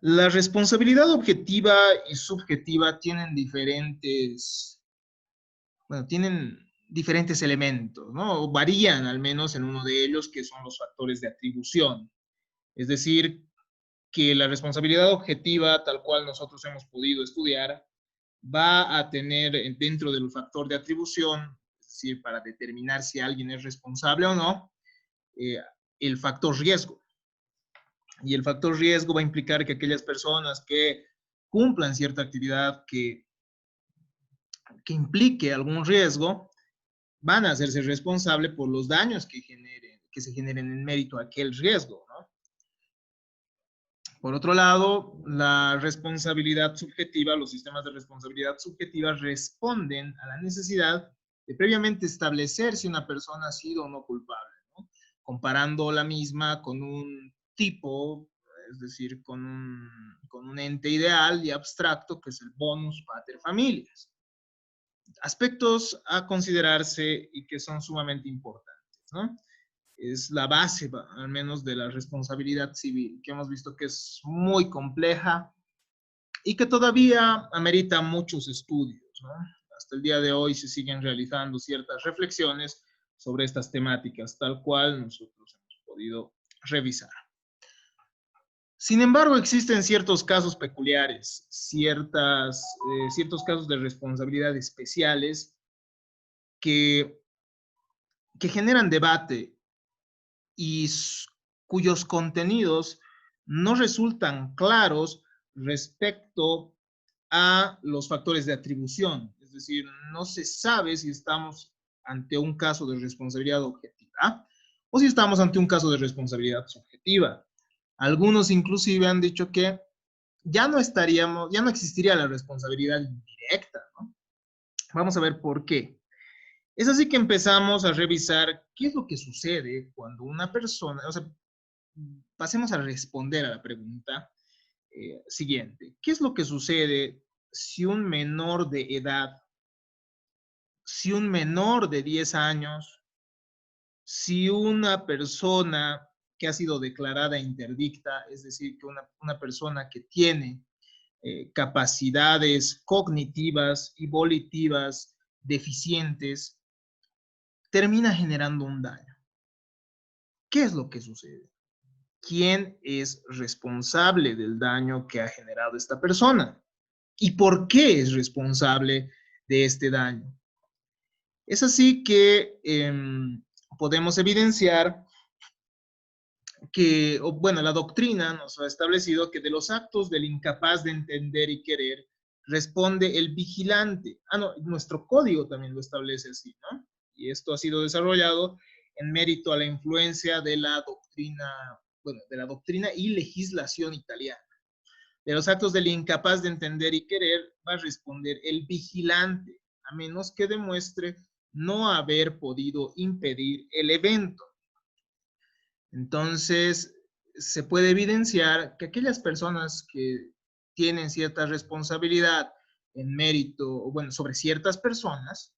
La responsabilidad objetiva y subjetiva tienen diferentes elementos, ¿no? O varían al menos en uno de ellos, que son los factores de atribución. Es decir, que la responsabilidad objetiva, tal cual nosotros hemos podido estudiar, va a tener dentro del factor de atribución, es decir, para determinar si alguien es responsable o no, eh, el factor riesgo. Y el factor riesgo va a implicar que aquellas personas que cumplan cierta actividad que implique algún riesgo van a hacerse responsable por los daños que se generen en mérito a aquel riesgo, ¿no? Por otro lado, la responsabilidad subjetiva, los sistemas de responsabilidad subjetiva responden a la necesidad de previamente establecer si una persona ha sido o no culpable, ¿no? Comparando la misma con un tipo, es decir, con un ente ideal y abstracto que es el bonus pater familias. Aspectos a considerarse y que son sumamente importantes, ¿no? Es la base, al menos, de la responsabilidad civil, que hemos visto que es muy compleja y que todavía amerita muchos estudios, ¿no? Hasta el día de hoy se siguen realizando ciertas reflexiones sobre estas temáticas, tal cual nosotros hemos podido revisar. Sin embargo, existen ciertos casos peculiares, ciertos casos de responsabilidad especiales que, que generan debate y cuyos contenidos no resultan claros respecto a los factores de atribución. Es decir, no se sabe si estamos ante un caso de responsabilidad objetiva o si estamos ante un caso de responsabilidad subjetiva. Algunos inclusive han dicho que ya no existiría la responsabilidad indirecta, ¿no? Vamos a ver por qué. Es así que empezamos a revisar qué es lo que sucede cuando una persona, o sea, pasemos a responder a la pregunta siguiente. ¿Qué es lo que sucede si un menor de edad, si un menor de 10 años, si una persona que ha sido declarada interdicta, es decir, que una persona que tiene capacidades cognitivas y volitivas deficientes, termina generando un daño? ¿Qué es lo que sucede? ¿Quién es responsable del daño que ha generado esta persona? ¿Y por qué es responsable de este daño? Es así que podemos evidenciar que, bueno, la doctrina nos ha establecido que de los actos del incapaz de entender y querer responde el vigilante. No, nuestro código también lo establece así, ¿no? Y esto ha sido desarrollado en mérito a la influencia de la doctrina, bueno, de la doctrina y legislación italiana. De los actos del incapaz de entender y querer va a responder el vigilante, a menos que demuestre no haber podido impedir el evento. Entonces, se puede evidenciar que aquellas personas que tienen cierta responsabilidad en mérito, bueno, sobre ciertas personas,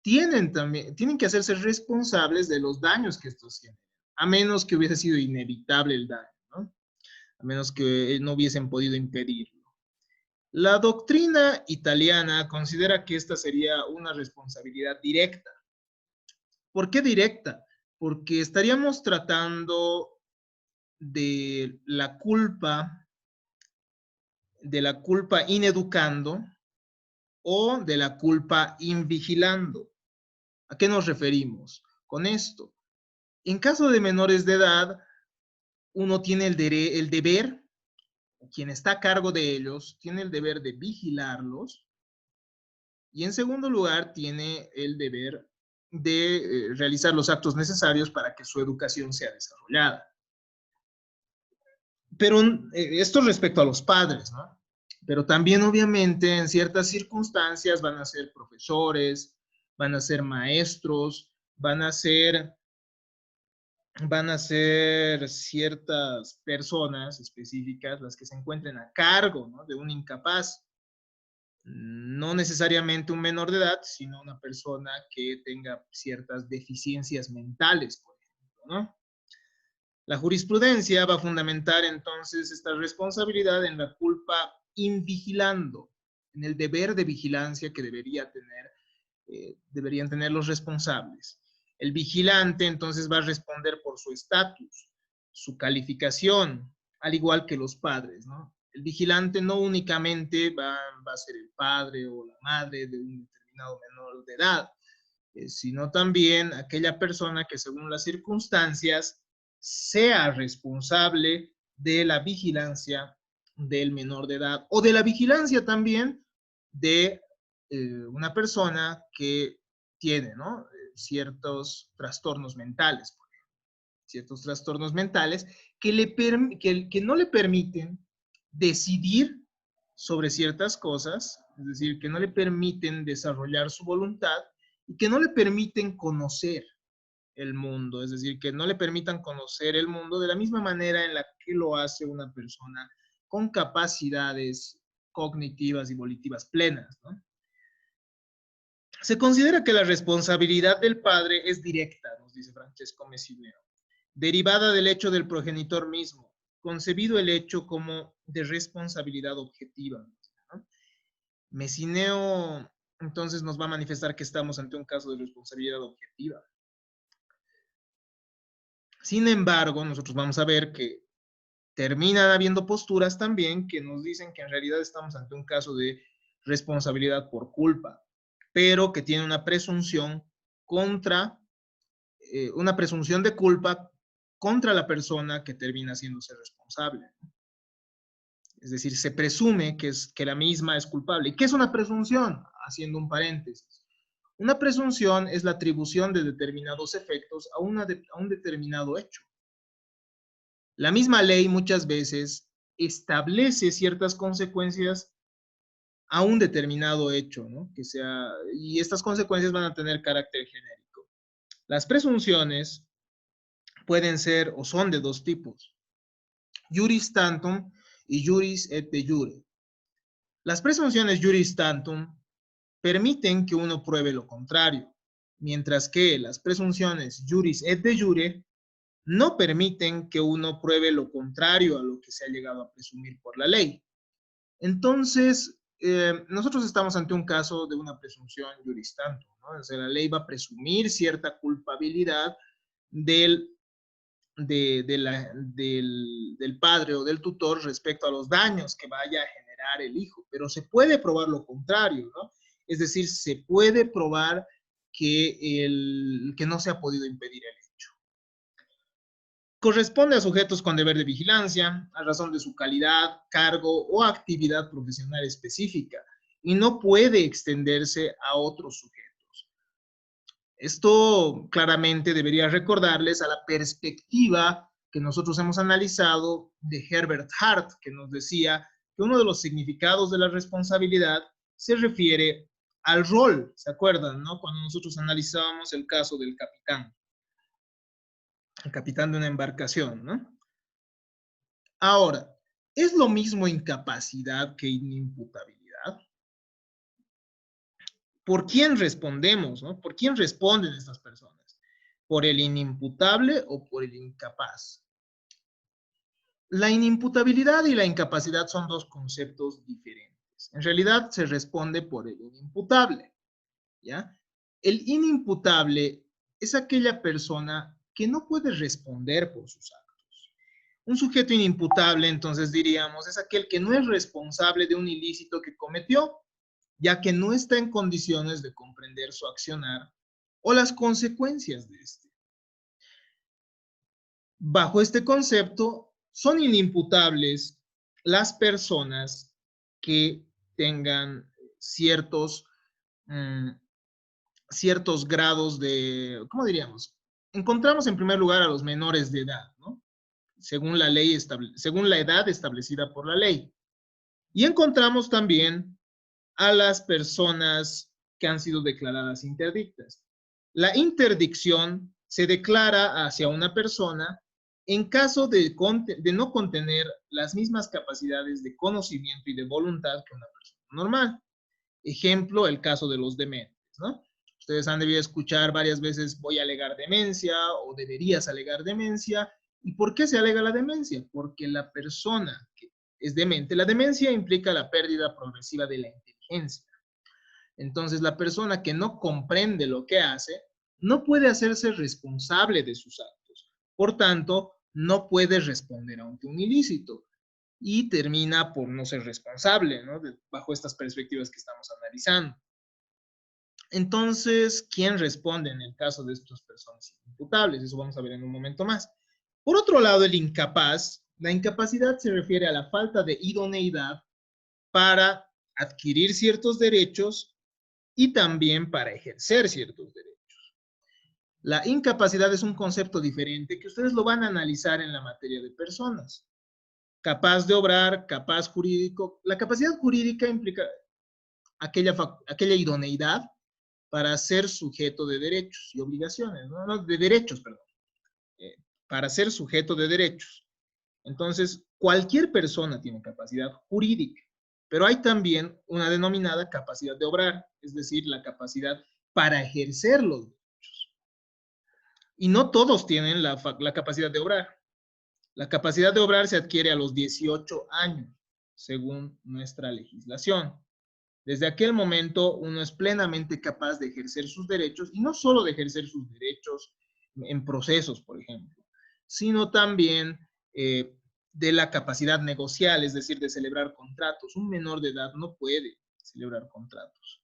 tienen que hacerse responsables de los daños que estos tienen, a menos que hubiese sido inevitable el daño, ¿no? A menos que no hubiesen podido impedirlo. La doctrina italiana considera que esta sería una responsabilidad directa. ¿Por qué directa? Porque estaríamos tratando de la culpa ineducando o de la culpa invigilando. ¿A qué nos referimos con esto? En caso de menores de edad, uno tiene el deber, quien está a cargo de ellos, tiene el deber de vigilarlos y en segundo lugar tiene el deber de realizar los actos necesarios para que su educación sea desarrollada. Pero esto respecto a los padres, ¿no? Pero también obviamente en ciertas circunstancias van a ser profesores, van a ser maestros, van a ser ciertas personas específicas las que se encuentren a cargo, ¿no?, de un incapaz. No necesariamente un menor de edad, sino una persona que tenga ciertas deficiencias mentales, por ejemplo, ¿no? La jurisprudencia va a fundamentar entonces esta responsabilidad en la culpa invigilando, en el deber de vigilancia que deberían tener los responsables. El vigilante entonces va a responder por su estatus, su calificación, al igual que los padres, ¿no? El vigilante no únicamente va a ser el padre o la madre de un determinado menor de edad, sino también aquella persona que según las circunstancias sea responsable de la vigilancia del menor de edad o de la vigilancia también de una persona que tiene, ¿no? Ciertos trastornos mentales, ciertos trastornos mentales que no le permiten decidir sobre ciertas cosas, es decir, que no le permiten desarrollar su voluntad y que no le permiten conocer el mundo, es decir, que no le permitan conocer el mundo de la misma manera en la que lo hace una persona con capacidades cognitivas y volitivas plenas, ¿no? Se considera que la responsabilidad del padre es directa, nos dice Francesco Messineo, derivada del hecho del progenitor mismo, concebido el hecho como de responsabilidad objetiva, ¿no? Messineo entonces nos va a manifestar que estamos ante un caso de responsabilidad objetiva. Sin embargo, nosotros vamos a ver que terminan habiendo posturas también que nos dicen que en realidad estamos ante un caso de responsabilidad por culpa, pero que tiene una presunción una presunción de culpa contra la persona que termina haciéndose responsable. Es decir, se presume que la misma es culpable. ¿Y qué es una presunción? Haciendo un paréntesis. Una presunción es la atribución de determinados efectos a un determinado hecho. La misma ley muchas veces establece ciertas consecuencias a un determinado hecho, ¿no? Y estas consecuencias van a tener carácter genérico. Las presunciones pueden ser o son de dos tipos: juris tantum y juris et de jure. Las presunciones juris tantum permiten que uno pruebe lo contrario, mientras que las presunciones juris et de jure no permiten que uno pruebe lo contrario a lo que se ha llegado a presumir por la ley. Entonces, nosotros estamos ante un caso de una presunción juris tantum, ¿no? O sea, la ley va a presumir cierta culpabilidad del padre o del tutor respecto a los daños que vaya a generar el hijo, pero se puede probar lo contrario, ¿no? Es decir, se puede probar que no se ha podido impedir el hecho. Corresponde a sujetos con deber de vigilancia, a razón de su calidad, cargo o actividad profesional específica, y no puede extenderse a otros sujetos. Esto claramente debería recordarles a la perspectiva que nosotros hemos analizado de Herbert Hart, que nos decía que uno de los significados de la responsabilidad se refiere al rol, ¿se acuerdan, no? Cuando nosotros analizábamos el caso del capitán, el capitán de una embarcación, ¿no? Ahora, ¿es lo mismo incapacidad que inimputabilidad? ¿Por quién respondemos, no? ¿Por quién responden estas personas? ¿Por el inimputable o por el incapaz? La inimputabilidad y la incapacidad son dos conceptos diferentes. En realidad se responde por el inimputable, ¿ya? El inimputable es aquella persona que no puede responder por sus actos. Un sujeto inimputable, entonces diríamos, es aquel que no es responsable de un ilícito que cometió, ya que no está en condiciones de comprender su accionar o las consecuencias de este. Bajo este concepto, son inimputables las personas que tengan ciertos grados de, ¿cómo diríamos? Encontramos en primer lugar a los menores de edad, ¿no? Según la edad establecida por la ley. Y encontramos también a las personas que han sido declaradas interdictas. La interdicción se declara hacia una persona en caso de no contener las mismas capacidades de conocimiento y de voluntad que una persona normal. Ejemplo, el caso de los dementes, ¿no? Ustedes han debido escuchar varias veces: voy a alegar demencia o deberías alegar demencia, ¿Y por qué se alega la demencia? Porque la persona que es demente, la demencia implica la pérdida progresiva de la inteligencia. Entonces, la persona que no comprende lo que hace, no puede hacerse responsable de sus actos. Por tanto, no puede responder ante un ilícito y termina por no ser responsable, ¿no? Bajo estas perspectivas que estamos analizando. Entonces, ¿quién responde en el caso de estas personas inimputables? Eso vamos a ver en un momento más. Por otro lado, el incapaz, la incapacidad se refiere a la falta de idoneidad para adquirir ciertos derechos y también para ejercer ciertos derechos. La incapacidad es un concepto diferente que ustedes lo van a analizar en la materia de personas. Capaz de obrar, capaz jurídico. La capacidad jurídica implica aquella idoneidad para ser sujeto de derechos y obligaciones, no de derechos, perdón, para ser sujeto de derechos. Entonces, cualquier persona tiene capacidad jurídica, pero hay también una denominada capacidad de obrar, es decir, la capacidad para ejercer los derechos. Y no todos tienen la capacidad de obrar. La capacidad de obrar se adquiere a los 18 años, según nuestra legislación. Desde aquel momento uno es plenamente capaz de ejercer sus derechos, y no solo de ejercer sus derechos en procesos, por ejemplo, sino también de la capacidad negocial, es decir, de celebrar contratos. Un menor de edad no puede celebrar contratos.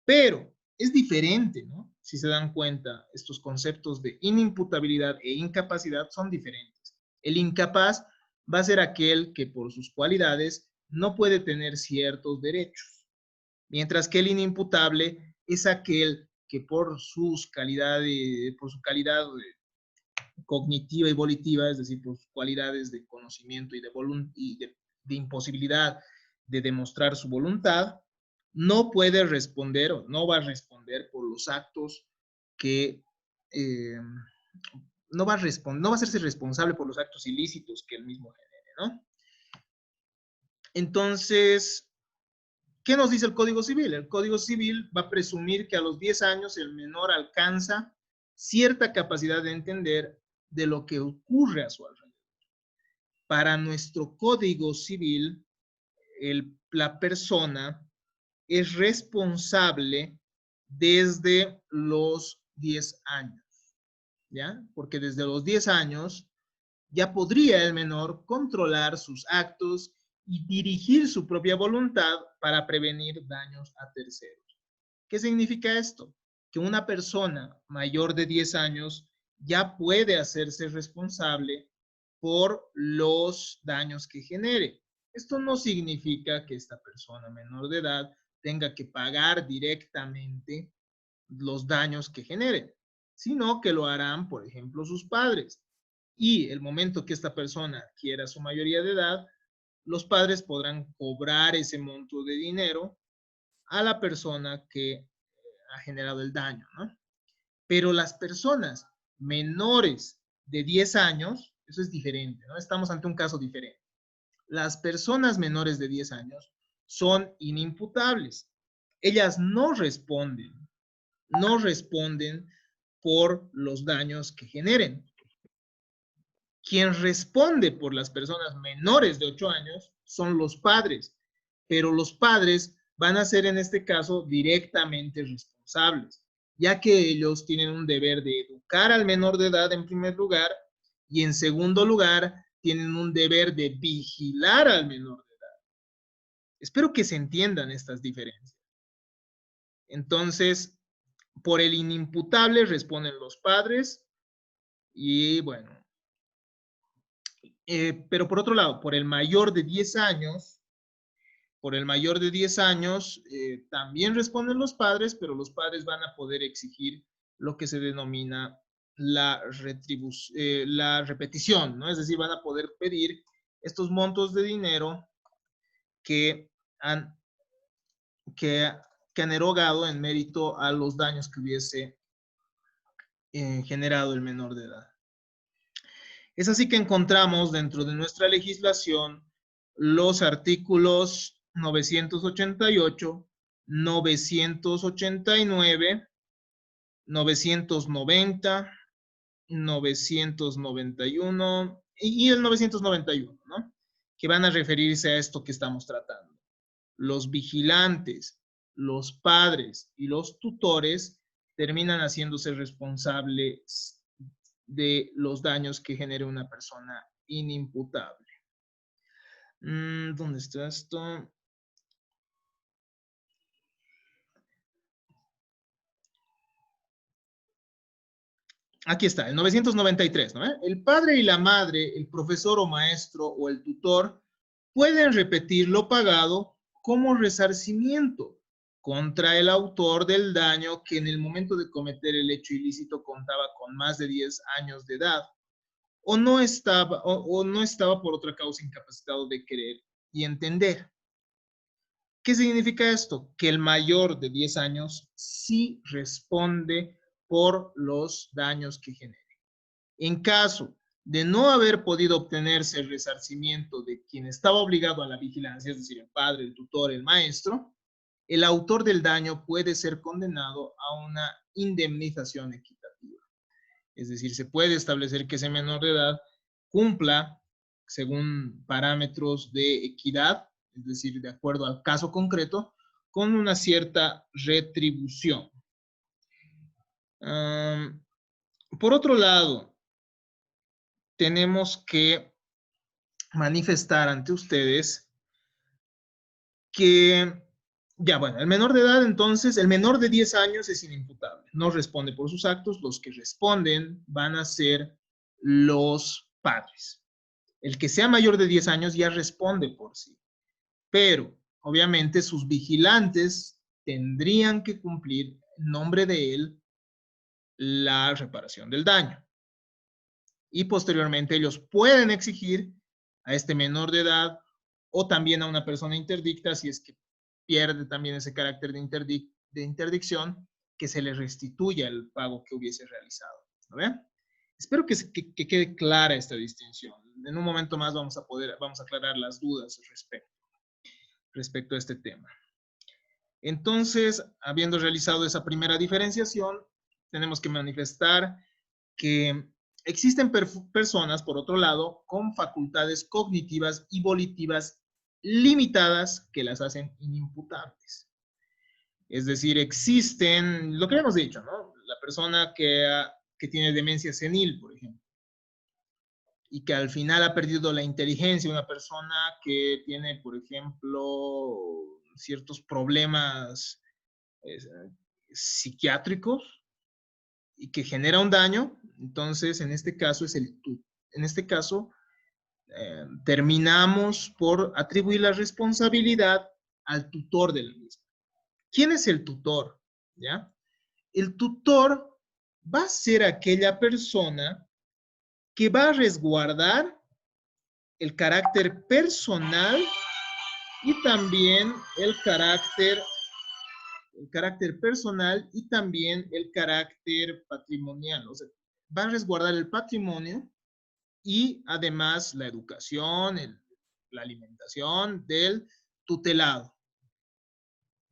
Pero es diferente, ¿no? Si se dan cuenta, estos conceptos de inimputabilidad e incapacidad son diferentes. El incapaz va a ser aquel que por sus cualidades no puede tener ciertos derechos, mientras que el inimputable es aquel que por su calidad cognitiva y volitiva, es decir, por sus cualidades de conocimiento y de imposibilidad de demostrar su voluntad, no puede responder o no va a responder por los actos que no va a hacerse responsable por los actos ilícitos que él mismo genere, ¿no? Entonces, ¿qué nos dice el Código Civil? El Código Civil va a presumir que a los 10 años el menor alcanza cierta capacidad de entender de lo que ocurre a su alrededor. Para nuestro Código Civil, la persona es responsable desde los 10 años, ¿ya? Porque desde los 10 años ya podría el menor controlar sus actos y dirigir su propia voluntad para prevenir daños a terceros. ¿Qué significa esto? Que una persona mayor de 10 años ya puede hacerse responsable por los daños que genere. Esto no significa que esta persona menor de edad tenga que pagar directamente los daños que genere, sino que lo harán, por ejemplo, sus padres. Y el momento que esta persona adquiera su mayoría de edad, los padres podrán cobrar ese monto de dinero a la persona que ha generado el daño, ¿no? Pero las personas menores de 10 años, eso es diferente, ¿no? Estamos ante un caso diferente. Las personas menores de 10 años son inimputables. Ellas no responden por los daños que generen. Quien responde por las personas menores de 8 años son los padres, pero los padres van a ser en este caso directamente responsables, ya que ellos tienen un deber de educar al menor de edad en primer lugar y en segundo lugar tienen un deber de vigilar al menor de edad. Espero que se entiendan estas diferencias. Entonces, por el inimputable responden los padres y bueno, pero por otro lado, por el mayor de 10 años, también responden los padres, pero los padres van a poder exigir lo que se denomina la repetición, ¿no? Es decir, van a poder pedir estos montos de dinero que han erogado en mérito a los daños que hubiese generado el menor de edad. Es así que encontramos dentro de nuestra legislación los artículos 988, 989, 990, 991 y el 991, ¿no? Que van a referirse a esto que estamos tratando. Los vigilantes, los padres y los tutores terminan haciéndose responsables de los daños que genere una persona inimputable. ¿Dónde está esto? Aquí está, el 993, ¿no? El padre y la madre, el profesor o maestro o el tutor pueden repetir lo pagado como resarcimiento contra el autor del daño que en el momento de cometer el hecho ilícito contaba con más de 10 años de edad o no estaba por otra causa incapacitado de querer y entender. ¿Qué significa esto? Que el mayor de 10 años sí responde por los daños que genere. En caso de no haber podido obtenerse el resarcimiento de quien estaba obligado a la vigilancia, es decir, el padre, el tutor, el maestro, el autor del daño puede ser condenado a una indemnización equitativa. Es decir, se puede establecer que ese menor de edad cumpla según parámetros de equidad, es decir, de acuerdo al caso concreto, con una cierta retribución. Por otro lado, tenemos que manifestar ante ustedes que, ya bueno, el menor de edad entonces, el menor de 10 años es inimputable, no responde por sus actos, los que responden van a ser los padres. El que sea mayor de 10 años ya responde por sí, pero obviamente sus vigilantes tendrían que cumplir en nombre de él la reparación del daño. Y posteriormente ellos pueden exigir a este menor de edad o también a una persona interdicta, si es que pierde también ese carácter de interdicción, que se le restituya el pago que hubiese realizado. ¿No ven? Espero que quede clara esta distinción. En un momento más vamos a aclarar las dudas respecto a este tema. Entonces, habiendo realizado esa primera diferenciación, tenemos que manifestar que existen personas, por otro lado, con facultades cognitivas y volitivas limitadas que las hacen inimputables. Es decir, existen, lo que hemos dicho, ¿no? La persona que tiene demencia senil, por ejemplo, y que al final ha perdido la inteligencia, una persona que tiene, por ejemplo, ciertos problemas psiquiátricos y que genera un daño, entonces en este caso terminamos por atribuir la responsabilidad al tutor del mismo. ¿Quién es el tutor? ¿Ya? El tutor va a ser aquella persona que va a resguardar el carácter personal y también el carácter personal y también el carácter patrimonial. O sea, va a resguardar el patrimonio y además la educación, la alimentación del tutelado.